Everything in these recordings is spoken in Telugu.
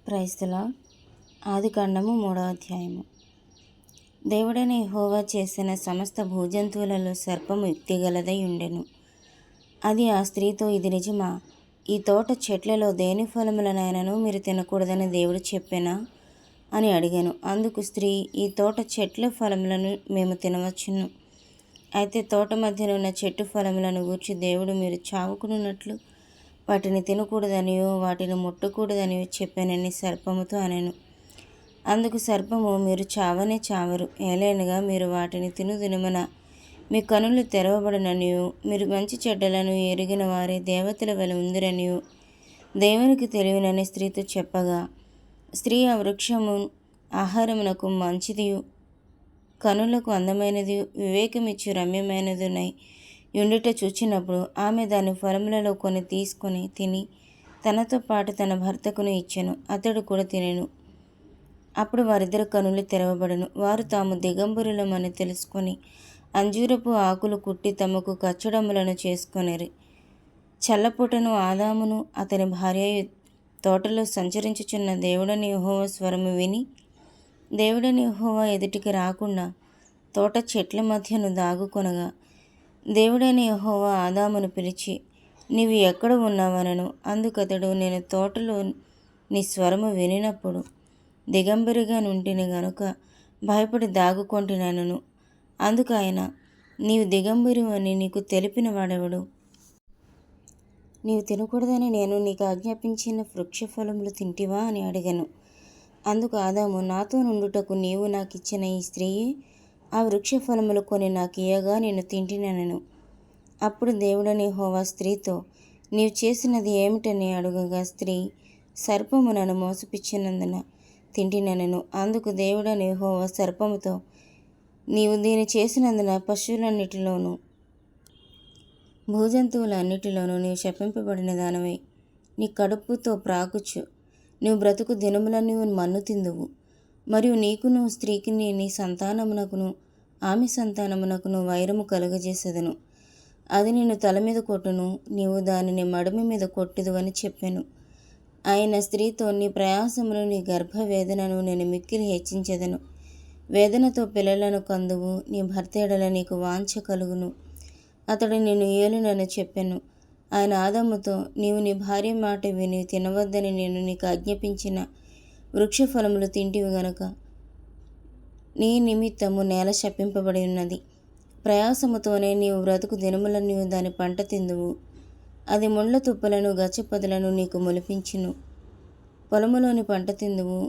Praise the lord. ఆదికాండము 3వ అధ్యాయము. దేవుడైన యెహోవా చేసిన సమస్త భూజంతువులలో సర్పము యుక్తిగలదై ఉండెను. అది ఆ స్త్రీతో, ఇది నిజమా? ఈ తోట చెట్లలో దేని ఫలములనైనను మీరు తినకూడదని దేవుడు చెప్పెనా అని అడిగాను. అందుకు స్త్రీ, ఈ తోట చెట్ల ఫలములను మేము తినవచ్చును. అయితే తోట మధ్యనున్న చెట్టు ఫలములను గూర్చి దేవుడు మీరు చావకున్నట్లు వాటిని తినకూడదనియో వాటిని ముట్టకూడదనియో చెప్పానని సర్పముతో అనెను. అందుకు సర్పము, మీరు చావనే చావరు, ఏలైనగా మీరు వాటిని తినుదినమున మీ కనులు తెరవబడననియో మీరు మంచి చెడ్డలను ఎరిగిన వారే దేవతల వలె ఉందిరనియో దేవునికి తెలియనని స్త్రీతో చెప్పగా, స్త్రీ ఆ వృక్షము ఆహారమునకు మంచిదియు కనులకు అందమైనది వివేకమిచ్చు రమ్యమైనదునై యుండుట చూచినప్పుడు ఆమె దాని ఫలములలో కొన్ని తీసుకొని తిని తనతో పాటు తన భర్తకును ఇచ్చెను. అతడు కూడా తినెను. అప్పుడు వారిద్దరి కనులు తెరవబడెను. వారు తాము దిగంబరులమని తెలుసుకొని అంజూరపు ఆకులు కుట్టి తమకు కచ్చడములను చేసుకొనిరి. చల్లపూటను ఆదామును అతని భార్యయు తోటలో సంచరించుచున్న దేవుడని యెహోవా స్వరము విని, దేవుడని యెహోవా ఎదుటికి రాకుండా తోట చెట్ల మధ్యను దాగుకొనగా, దేవుడైన యెహోవా ఆదామును పిలిచి, నీవు ఎక్కడ ఉన్నావనను. అందుకతడు, నేను తోటలో నీ స్వరము వినినప్పుడు దిగంబరిగా నుంటిని గనుక భయపడి దాగుకొంటినను. అందుకు ఆయన, నీవు దిగంబరి అని నీకు తెలిపిన వాడెవడు? నీవు తినకూడదని నేను నీకు ఆజ్ఞాపించిన వృక్షఫలములు తింటివా అని అడిగాను. అందుకు ఆదాము, నాతో నుండుటకు నీవు నాకిచ్చిన ఈ స్త్రీయే ఆ వృక్షఫలములు కొని నాకు ఇయ్యగా నేను తింటినెను. అప్పుడు దేవుడని యెహోవా స్త్రీతో, నీవు చేసినది ఏమిటని అడుగగా, స్త్రీ, సర్పము నన్ను మోసపుచ్చినందున తింటినెను. అందుకు దేవుడని యెహోవా సర్పముతో, నీవు దీని చేసినందున పశువులన్నిటిలోనూ భూజంతువులన్నిటిలోనూ నీవు శపింపబడిన దానవై నీ కడుపుతో ప్రాకుచు నీవు బ్రతుకు దినములన్నీ మన్ను తిందువు. మరియు నీకును స్త్రీకిని నీ సంతానమునకును ఆమె సంతానమునకును వైరము కలుగజేసేదను. అది నిన్ను తల మీద కొట్టును, నీవు దానిని మడమి మీద కొట్టుదు అని చెప్పాను. ఆయన స్త్రీతో, నీ ప్రయాసమును నీ గర్భవేదనను నేను మిక్కిలి హెచ్చించెదను. వేదనతో పిల్లలను కందువు, నీ భర్త ఎడల నీకు వాంఛ కలుగును, అతడు నిన్ను ఏలునని చెప్పాను. ఆయన ఆదాముతో, నీవు నీ భార్య మాట విని తినవద్దని నేను నీకు ఆజ్ఞాపించిన వృక్షఫలములు తింటివి గనుక నీ నిమిత్తము నేల శపింపబడి ఉన్నది. ప్రయాసముతోనే నీవు బ్రతుకు దినములన్నీ దాని పంట తిందువు. అది ముండ్ల తుప్పలను గచ్చపొదలను నీకు మొలిపించును. పొలములోని పంట తిందువు.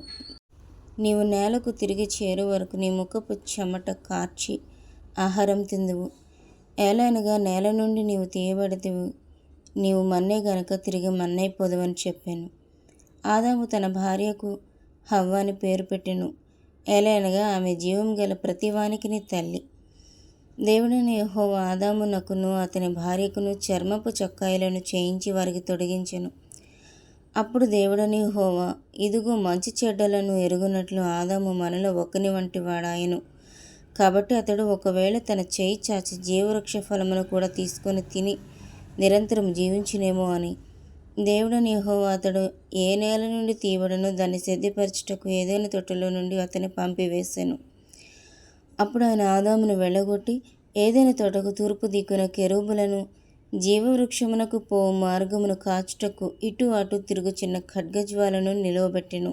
నీవు నేలకు తిరిగి చేరు వరకు నీ ముఖపు చెమట కార్చి ఆహారం తిందువు. ఏలైనగా నేల నుండి నీవు తీయబడితివు, నీవు మన్నే గనక తిరిగి మన్నైపోదువని చెప్పాను. ఆదాము తన భార్యకు హవ్వ అని పేరు పెట్టెను. ఏలైనగా ఆమె జీవం గల ప్రతివానికిని తల్లి. దేవుడైన యెహోవా ఆదామునకును అతని భార్యకును చర్మపు చొక్కాయలను చేయించి వారికి తొడిగించెను. అప్పుడు దేవుడైన యెహోవా, ఇదిగో మంచి చెడ్డలను ఎరుగునట్లు ఆదాము మనలో ఒకని వంటి వాడాయెను. కాబట్టి అతడు ఒకవేళ తన చేయి చాచి జీవవృక్ష ఫలమును కూడా తీసుకొని తిని నిరంతరం జీవించునేమో అని. దేవుడని యెహోవా అతడు ఏ నేల నుండి తీయబడనో దాన్ని సిద్ధపరచుటకు ఏదైనా తోటలో నుండి అతన్ని పంపివేశాను. అప్పుడు ఆయన ఆదామును వెళ్ళగొట్టి ఏదైనా తోటకు తూర్పు దిక్కున కెరూబులను జీవవృక్షమునకు పోవు మార్గమును కాచుటకు ఇటు అటు తిరుగుచున్న ఖడ్గజ్వాలను నిలువబెట్టెను.